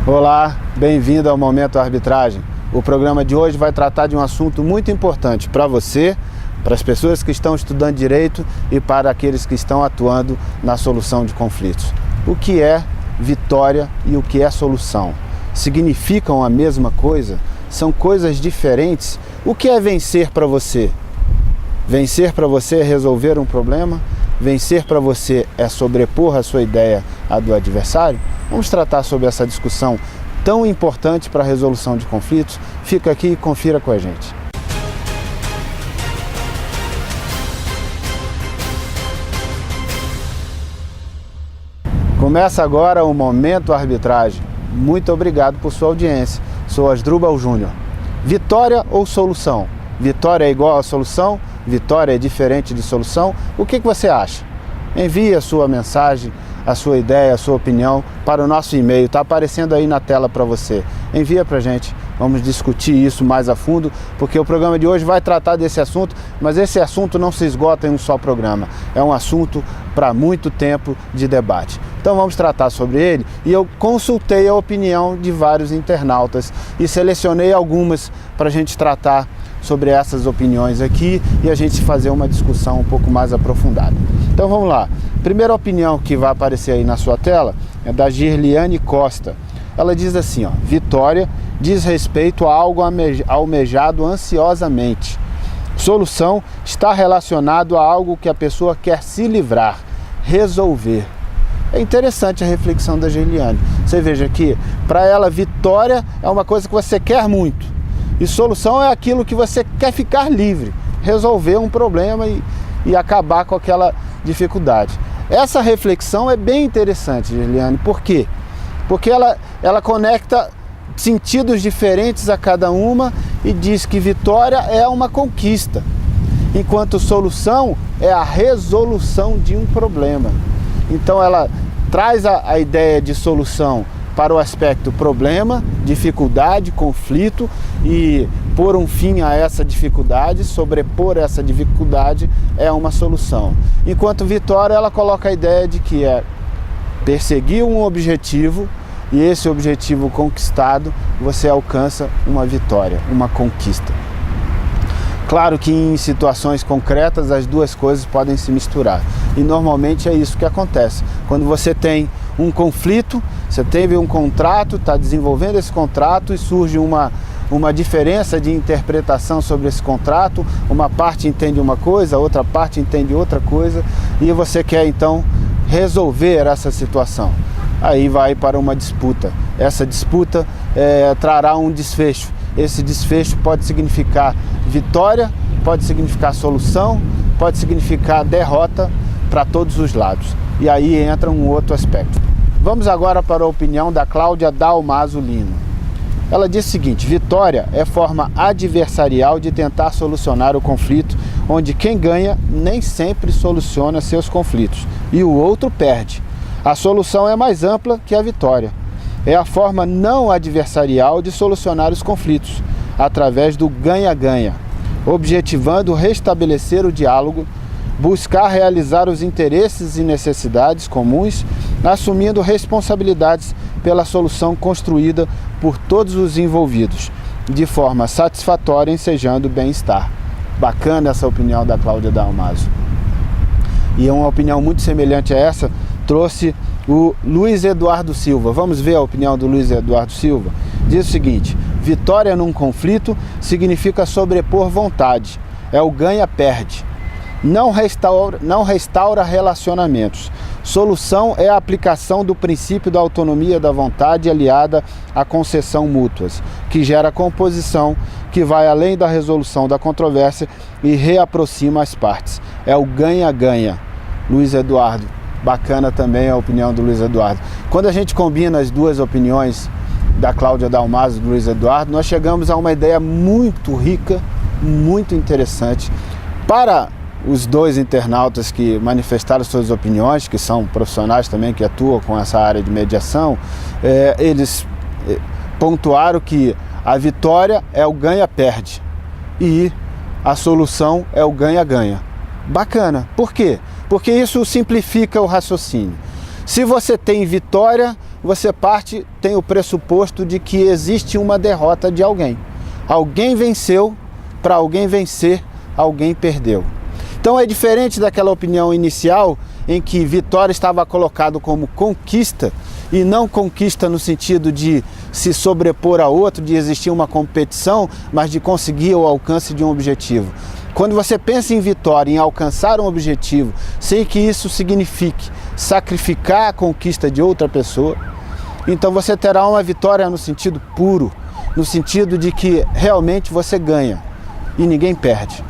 Olá, bem-vindo ao Momento Arbitragem. O programa de hoje vai tratar de um assunto muito importante para você, para as pessoas que estão estudando direito e para aqueles que estão atuando na solução de conflitos. O que é vitória e o que é solução? Significam a mesma coisa? São coisas diferentes? O que é vencer para você? Vencer para você é resolver um problema? Vencer para você é sobrepor a sua ideia à do adversário? Vamos tratar sobre essa discussão tão importante para a resolução de conflitos. Fica aqui e confira com a gente. Começa agora o Momento Arbitragem. Muito obrigado por sua audiência. Sou Asdrubal Júnior. Vitória ou solução? Vitória é igual a solução? Vitória é diferente de solução? O que você acha? Envie a sua mensagem, a sua ideia, a sua opinião para o nosso e-mail. Está aparecendo aí na tela para você. Envia para a gente. Vamos discutir isso mais a fundo, porque o programa de hoje vai tratar desse assunto, mas esse assunto não se esgota em um só programa. É um assunto para muito tempo de debate. Então vamos tratar sobre ele, e eu consultei a opinião de vários internautas e selecionei algumas para a gente tratar sobre essas opiniões aqui e a gente fazer uma discussão um pouco mais aprofundada. Então vamos lá. Primeira opinião que vai aparecer aí na sua tela é da Girliane Costa. Ela diz assim, ó: vitória diz respeito a algo almejado ansiosamente. Solução está relacionado a algo que a pessoa quer se livrar, resolver. É interessante a reflexão da Girliane. Você veja que, para ela, vitória é uma coisa que você quer muito. E solução é aquilo que você quer ficar livre, resolver um problema e acabar com aquela dificuldade. Essa reflexão é bem interessante, Girliane. Por quê? Porque ela conecta sentidos diferentes a cada uma e diz que vitória é uma conquista, enquanto solução é a resolução de um problema. Então ela traz a ideia de solução para o aspecto problema, dificuldade, conflito, e pôr um fim a essa dificuldade, sobrepor essa dificuldade é uma solução. Enquanto vitória, ela coloca a ideia de que é perseguir um objetivo, e esse objetivo conquistado, você alcança uma vitória, uma conquista. Claro que em situações concretas as duas coisas podem se misturar. E normalmente é isso que acontece. Quando você tem um conflito, você teve um contrato, está desenvolvendo esse contrato e surge uma diferença de interpretação sobre esse contrato, uma parte entende uma coisa, a outra parte entende outra coisa, e você quer então resolver essa situação. Aí vai para uma disputa. Essa disputa trará um desfecho. Esse desfecho pode significar vitória, pode significar solução, pode significar derrota para todos os lados. E aí entra um outro aspecto. Vamos agora para a opinião da Cláudia Dalmaso Lino. Ela diz o seguinte: vitória é forma adversarial de tentar solucionar o conflito, onde quem ganha nem sempre soluciona seus conflitos e o outro perde. A solução é mais ampla que a vitória. É a forma não adversarial de solucionar os conflitos, através do ganha-ganha, objetivando restabelecer o diálogo, buscar realizar os interesses e necessidades comuns, assumindo responsabilidades pela solução construída por todos os envolvidos, de forma satisfatória, ensejando o bem-estar. Bacana essa opinião da Cláudia Dalmaso. E uma opinião muito semelhante a essa trouxe o Luiz Eduardo Silva. Vamos ver a opinião do Luiz Eduardo Silva? Diz o seguinte: vitória num conflito significa sobrepor vontade, é o ganha-perde. Não restaura relacionamentos. Solução é a aplicação do princípio da autonomia da vontade aliada à concessão mútuas, que gera composição, que vai além da resolução da controvérsia e reaproxima as partes. É o ganha-ganha. Luiz Eduardo. Bacana também a opinião do Luiz Eduardo. Quando a gente combina as duas opiniões da Cláudia Dalmaso e do Luiz Eduardo, nós chegamos a uma ideia muito rica, muito interessante. Para os dois internautas que manifestaram suas opiniões, que são profissionais também que atuam com essa área de mediação, eles pontuaram que a vitória é o ganha-perde e a solução é o ganha-ganha. Bacana. Por quê? Porque isso simplifica o raciocínio. Se você tem vitória, você tem o pressuposto de que existe uma derrota de alguém. Alguém venceu, para alguém vencer, alguém perdeu. Então é diferente daquela opinião inicial em que vitória estava colocado como conquista e não conquista no sentido de se sobrepor a outro, de existir uma competição, mas de conseguir o alcance de um objetivo. Quando você pensa em vitória, em alcançar um objetivo, sem que isso signifique sacrificar a conquista de outra pessoa, então você terá uma vitória no sentido puro, no sentido de que realmente você ganha e ninguém perde.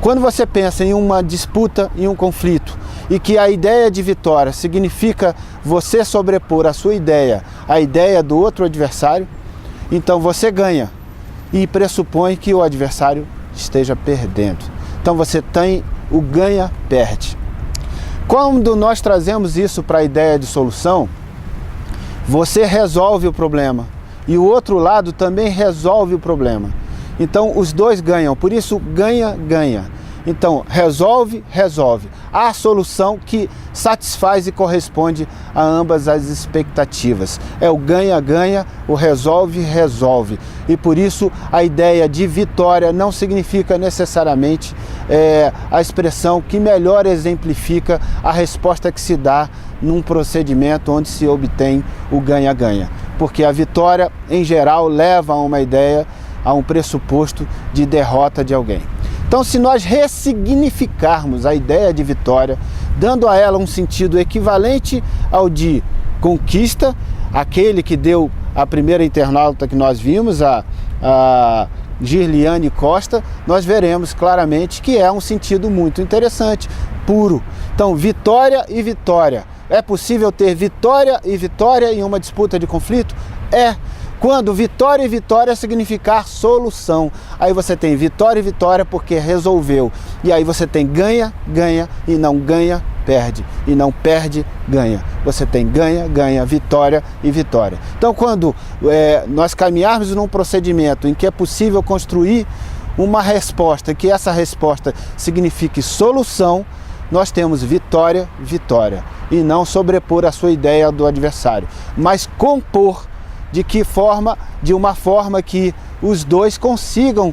Quando você pensa em uma disputa, em um conflito, e que a ideia de vitória significa você sobrepor a sua ideia à ideia do outro adversário, então você ganha e pressupõe que o adversário esteja perdendo. Então você tem o ganha-perde. Quando nós trazemos isso para a ideia de solução, você resolve o problema e o outro lado também resolve o problema. Então os dois ganham, por isso ganha-ganha. Então resolve. Há a solução que satisfaz e corresponde a ambas as expectativas. É o ganha-ganha, o resolve. E por isso a ideia de vitória não significa necessariamente a expressão que melhor exemplifica a resposta que se dá num procedimento onde se obtém o ganha-ganha. Porque a vitória, em geral, leva a uma ideia, a um pressuposto de derrota de alguém. Então, se nós ressignificarmos a ideia de vitória, dando a ela um sentido equivalente ao de conquista, aquele que deu a primeira internauta que nós vimos, a Girliane Costa, nós veremos claramente que é um sentido muito interessante, puro. Então, vitória e vitória. É possível ter vitória e vitória em uma disputa de conflito? É. Quando vitória e vitória significar solução. Aí você tem vitória e vitória porque resolveu. E aí você tem ganha, ganha e não ganha, perde. E não perde, ganha. Você tem ganha, ganha, vitória e vitória. Então quando nós caminharmos num procedimento em que é possível construir uma resposta, que essa resposta signifique solução, nós temos vitória, vitória. E não sobrepor a sua ideia do adversário, mas compor de uma forma que os dois consigam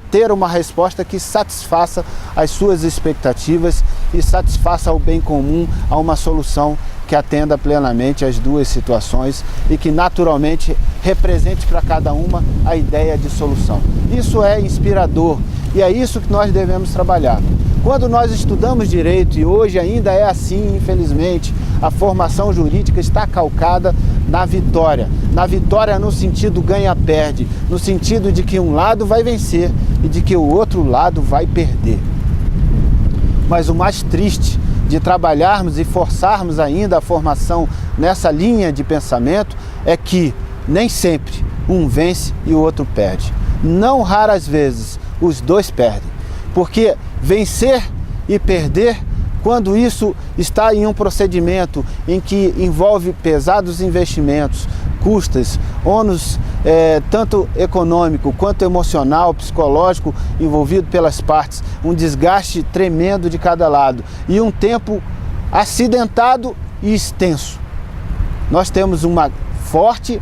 ter uma resposta que satisfaça as suas expectativas e satisfaça o bem comum, a uma solução que atenda plenamente as duas situações e que naturalmente represente para cada uma a ideia de solução. Isso é inspirador e é isso que nós devemos trabalhar. Quando nós estudamos direito, e hoje ainda é assim, infelizmente, a formação jurídica está calcada na vitória no sentido ganha-perde, no sentido de que um lado vai vencer e de que o outro lado vai perder. Mas o mais triste de trabalharmos e forçarmos ainda a formação nessa linha de pensamento é que nem sempre um vence e o outro perde. Não raras vezes os dois perdem, porque vencer e perder, quando isso está em um procedimento em que envolve pesados investimentos, custas, ônus tanto econômico quanto emocional, psicológico envolvido pelas partes, um desgaste tremendo de cada lado e um tempo acidentado e extenso. Nós temos uma forte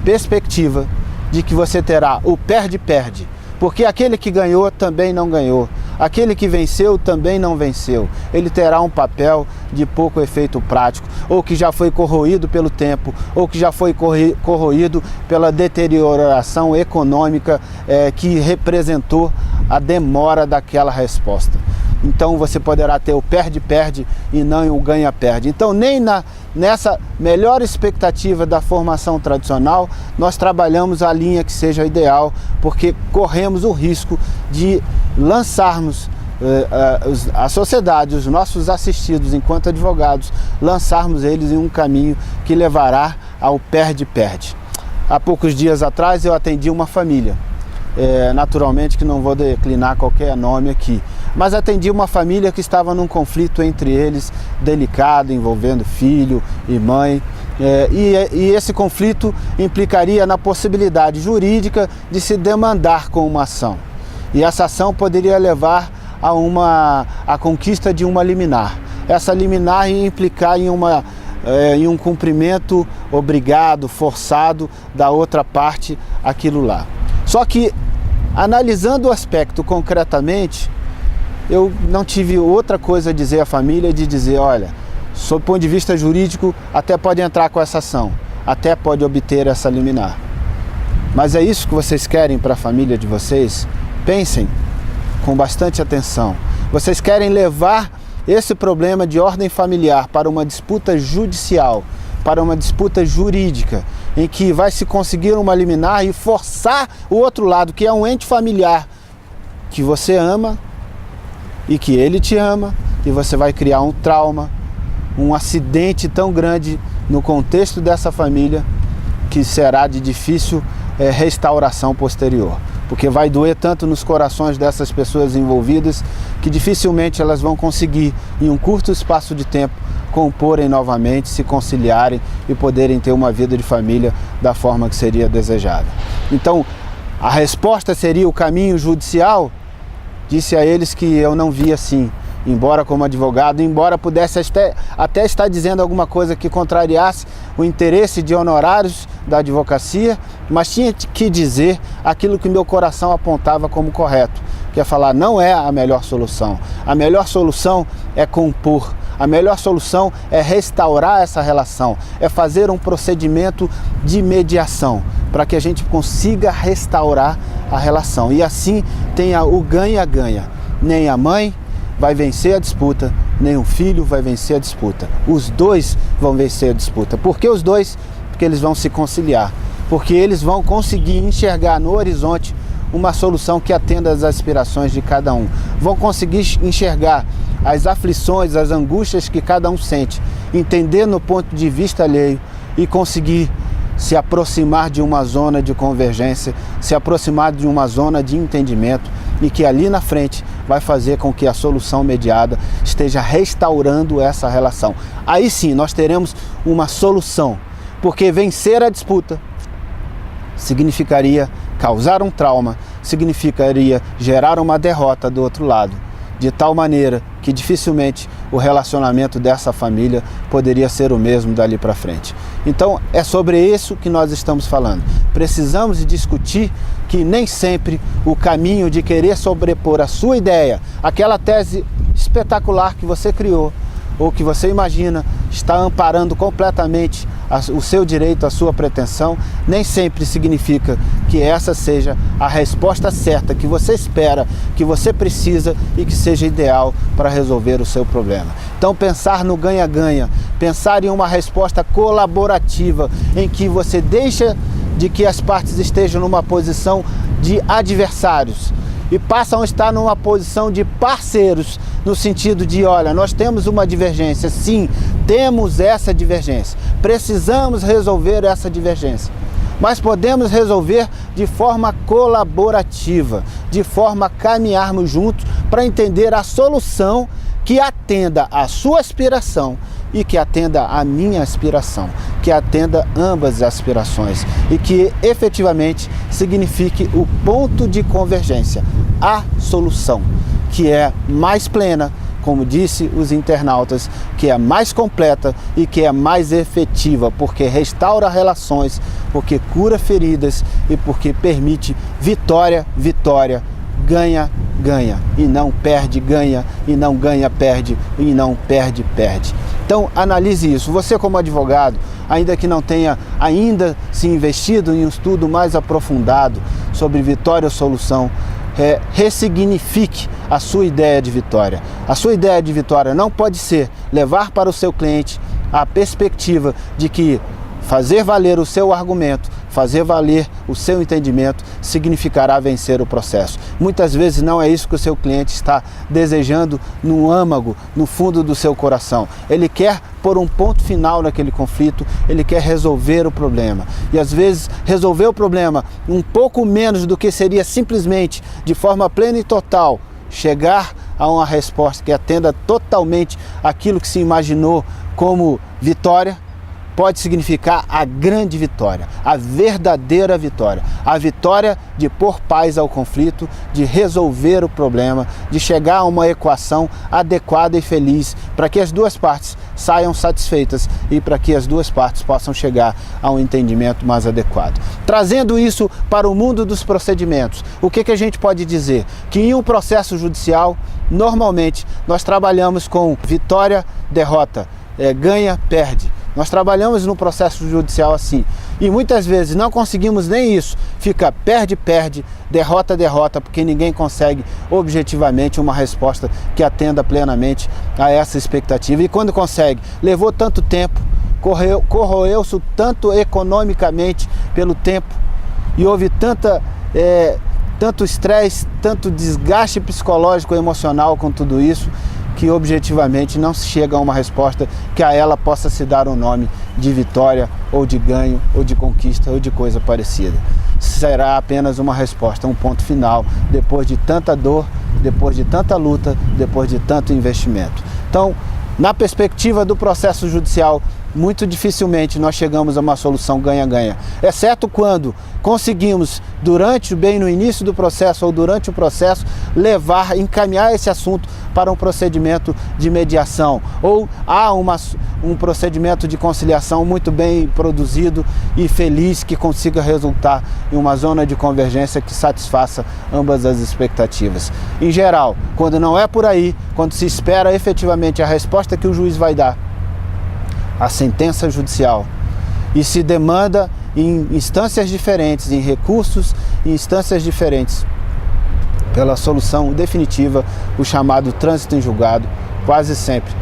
perspectiva de que você terá o perde-perde, porque aquele que ganhou também não ganhou. Aquele que venceu também não venceu. Ele terá um papel de pouco efeito prático, ou que já foi corroído pelo tempo, ou que já foi corroído pela deterioração econômica que representou a demora daquela resposta. Então você poderá ter o perde-perde e não o ganha-perde. Então nem nessa melhor expectativa da formação tradicional nós trabalhamos a linha que seja ideal, porque corremos o risco de lançarmos a sociedade, os nossos assistidos enquanto advogados, lançarmos eles em um caminho que levará ao perde-perde. Há poucos dias atrás eu atendi uma família, naturalmente que não vou declinar qualquer nome aqui, mas atendi uma família que estava num conflito entre eles, delicado, envolvendo filho e mãe, e esse conflito implicaria na possibilidade jurídica de se demandar com uma ação. E essa ação poderia levar a conquista de uma liminar. Essa liminar ia implicar em uma em um cumprimento obrigado, forçado da outra parte aquilo lá. Só que, analisando o aspecto concretamente, eu não tive outra coisa a dizer à família de dizer, olha, sob o ponto de vista jurídico, até pode entrar com essa ação, até pode obter essa liminar. Mas é isso que vocês querem para a família de vocês? Pensem com bastante atenção. Vocês querem levar esse problema de ordem familiar para uma disputa judicial, para uma disputa jurídica, em que vai se conseguir uma liminar e forçar o outro lado, que é um ente familiar que você ama e que ele te ama, e você vai criar um trauma, um acidente tão grande no contexto dessa família que será de difícil restauração posterior, porque vai doer tanto nos corações dessas pessoas envolvidas que dificilmente elas vão conseguir, em um curto espaço de tempo, comporem novamente, se conciliarem e poderem ter uma vida de família da forma que seria desejada. Então, a resposta seria o caminho judicial? Disse a eles que eu não via assim, embora como advogado, embora pudesse até estar dizendo alguma coisa que contrariasse o interesse de honorários da advocacia, mas tinha que dizer aquilo que meu coração apontava como correto, que é falar, não é a melhor solução. A melhor solução é compor. A melhor solução é restaurar essa relação, é fazer um procedimento de mediação, para que a gente consiga restaurar a relação. E assim tenha o ganha-ganha. Nem a mãe vai vencer a disputa, nem o filho vai vencer a disputa. Os dois vão vencer a disputa. Por que os dois? Porque eles vão se conciliar. Porque eles vão conseguir enxergar no horizonte uma solução que atenda às aspirações de cada um. Vão conseguir enxergar as aflições, as angústias que cada um sente, entender no ponto de vista alheio e conseguir se aproximar de uma zona de convergência, se aproximar de uma zona de entendimento e que ali na frente vai fazer com que a solução mediada esteja restaurando essa relação. Aí sim nós teremos uma solução, porque vencer a disputa significaria causar um trauma, significaria gerar uma derrota do outro lado, de tal maneira que dificilmente o relacionamento dessa família poderia ser o mesmo dali para frente. Então é sobre isso que nós estamos falando. Precisamos discutir que nem sempre o caminho de querer sobrepor a sua ideia, aquela tese espetacular que você criou, ou que você imagina está amparando completamente o seu direito, a sua pretensão, nem sempre significa que essa seja a resposta certa que você espera, que você precisa e que seja ideal para resolver o seu problema. Então pensar no ganha-ganha, pensar em uma resposta colaborativa, em que você deixa de que as partes estejam numa posição de adversários e passam a estar numa posição de parceiros, no sentido de, olha, nós temos uma divergência, sim, temos essa divergência, precisamos resolver essa divergência, mas podemos resolver de forma colaborativa, de forma a caminharmos juntos para entender a solução que atenda à sua aspiração e que atenda à minha aspiração, que atenda ambas as aspirações e que efetivamente signifique o ponto de convergência, a solução, que é mais plena, como disse os internautas, que é mais completa e que é mais efetiva, porque restaura relações, porque cura feridas e porque permite vitória, vitória, ganha, ganha, e não perde, ganha, e não ganha, perde, e não perde, perde. Então analise isso. Você como advogado, ainda que não tenha ainda se investido em um estudo mais aprofundado sobre vitória ou solução, ressignifique a sua ideia de vitória. A sua ideia de vitória não pode ser levar para o seu cliente a perspectiva de que fazer valer o seu argumento, fazer valer o seu entendimento, significará vencer o processo. Muitas vezes não é isso que o seu cliente está desejando no âmago, no fundo do seu coração. Ele quer pôr um ponto final naquele conflito, ele quer resolver o problema. E às vezes resolver o problema um pouco menos do que seria simplesmente, de forma plena e total, chegar a uma resposta que atenda totalmente aquilo que se imaginou como vitória, pode significar a grande vitória, a verdadeira vitória, a vitória de pôr paz ao conflito, de resolver o problema, de chegar a uma equação adequada e feliz para que as duas partes saiam satisfeitas e para que as duas partes possam chegar a um entendimento mais adequado. Trazendo isso para o mundo dos procedimentos, o que a gente pode dizer? Que em um processo judicial, normalmente, nós trabalhamos com vitória, derrota, ganha, perde. Nós trabalhamos no processo judicial assim. E muitas vezes não conseguimos nem isso. Fica perde, perde, derrota, derrota, porque ninguém consegue objetivamente uma resposta que atenda plenamente a essa expectativa. E quando consegue, levou tanto tempo, corroeu-se tanto economicamente pelo tempo e houve tanto estresse, tanto desgaste psicológico e emocional com tudo isso, que objetivamente não se chega a uma resposta que a ela possa se dar um nome de vitória, ou de ganho, ou de conquista, ou de coisa parecida. Será apenas uma resposta, um ponto final, depois de tanta dor, depois de tanta luta, depois de tanto investimento. Então, na perspectiva do processo judicial, muito dificilmente nós chegamos a uma solução ganha-ganha, exceto quando conseguimos, bem no início do processo ou durante o processo, encaminhar esse assunto para um procedimento de mediação, ou há um procedimento de conciliação muito bem produzido e feliz que consiga resultar em uma zona de convergência que satisfaça ambas as expectativas. Em geral, quando não é por aí, quando se espera efetivamente a resposta que o juiz vai dar, a sentença judicial, e se demanda em instâncias diferentes, em recursos, em instâncias diferentes, pela solução definitiva, o chamado trânsito em julgado, quase sempre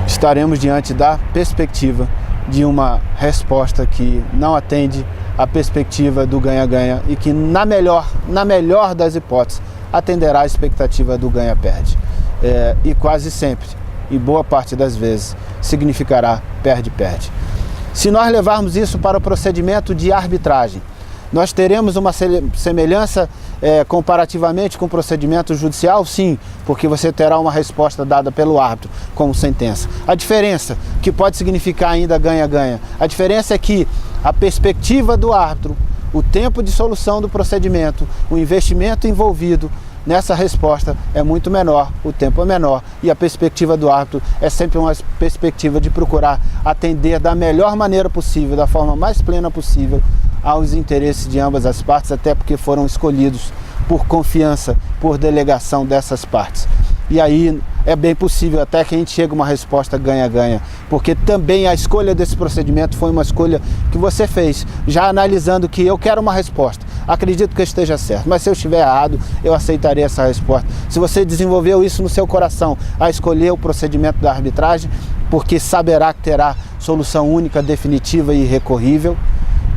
estaremos diante da perspectiva de uma resposta que não atende à perspectiva do ganha-ganha e que, na melhor das hipóteses, atenderá à expectativa do ganha-perde. E quase sempre, e boa parte das vezes, significará perde-perde. Se nós levarmos isso para o procedimento de arbitragem, nós teremos uma semelhança comparativamente com o procedimento judicial? Sim, porque você terá uma resposta dada pelo árbitro como sentença. A diferença, que pode significar ainda ganha-ganha, a diferença é que a perspectiva do árbitro, o tempo de solução do procedimento, o investimento envolvido nessa resposta é muito menor, o tempo é menor, e a perspectiva do árbitro é sempre uma perspectiva de procurar atender da melhor maneira possível, da forma mais plena possível, aos interesses de ambas as partes, até porque foram escolhidos por confiança, por delegação dessas partes. E aí é bem possível até que a gente chegue a uma resposta ganha-ganha, porque também a escolha desse procedimento foi uma escolha que você fez, já analisando que eu quero uma resposta, acredito que eu esteja certo, mas se eu estiver errado, eu aceitarei essa resposta. Se você desenvolveu isso no seu coração, a escolher o procedimento da arbitragem, porque saberá que terá solução única, definitiva e irrecorrível,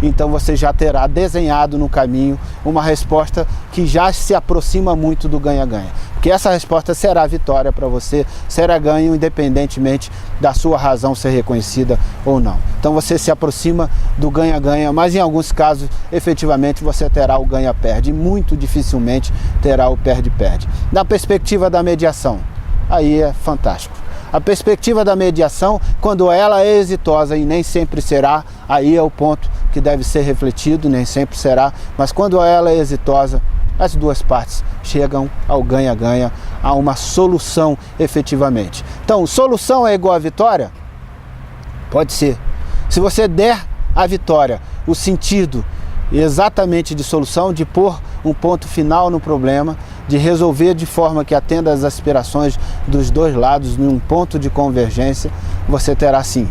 então você já terá desenhado no caminho uma resposta que já se aproxima muito do ganha-ganha. Porque essa resposta será vitória para você, será ganho independentemente da sua razão ser reconhecida ou não. Então você se aproxima do ganha-ganha, mas em alguns casos, efetivamente, você terá o ganha-perde e muito dificilmente terá o perde-perde. Na perspectiva da mediação, aí é fantástico. A perspectiva da mediação, quando ela é exitosa, e nem sempre será, aí é o ponto que deve ser refletido, nem sempre será, mas quando ela é exitosa, as duas partes chegam ao ganha-ganha, a uma solução efetivamente. Então, solução é igual a vitória? Pode ser. Se você der à vitória o sentido exatamente de solução, de pôr um ponto final no problema, de resolver de forma que atenda às aspirações dos dois lados num ponto de convergência, você terá sim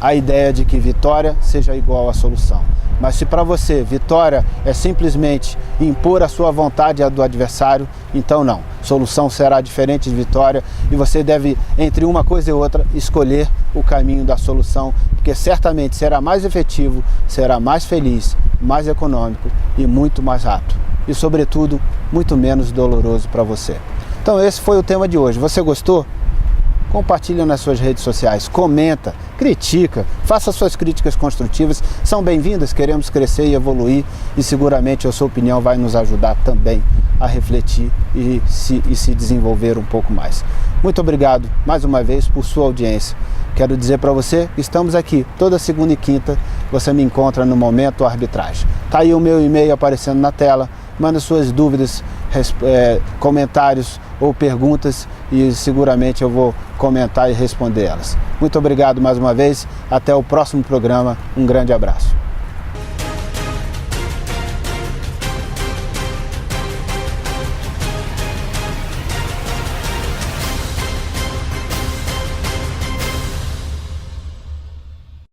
a ideia de que vitória seja igual à solução. Mas se para você vitória é simplesmente impor a sua vontade à do adversário, então não. Solução será diferente de vitória e você deve, entre uma coisa e outra, escolher o caminho da solução, porque certamente será mais efetivo, será mais feliz, mais econômico e muito mais rápido. E, sobretudo, muito menos doloroso para você. Então esse foi o tema de hoje. Você gostou? Compartilha nas suas redes sociais, comenta, critica, faça suas críticas construtivas, são bem-vindas, queremos crescer e evoluir e seguramente a sua opinião vai nos ajudar também a refletir e se desenvolver um pouco mais. Muito obrigado mais uma vez por sua audiência. Quero dizer para você que estamos aqui toda segunda e quinta, você me encontra no Momento Arbitragem. Está aí o meu e-mail aparecendo na tela, manda suas dúvidas, comentários ou perguntas e seguramente eu vou comentar e responder elas. Muito obrigado mais uma vez, até o próximo programa, um grande abraço.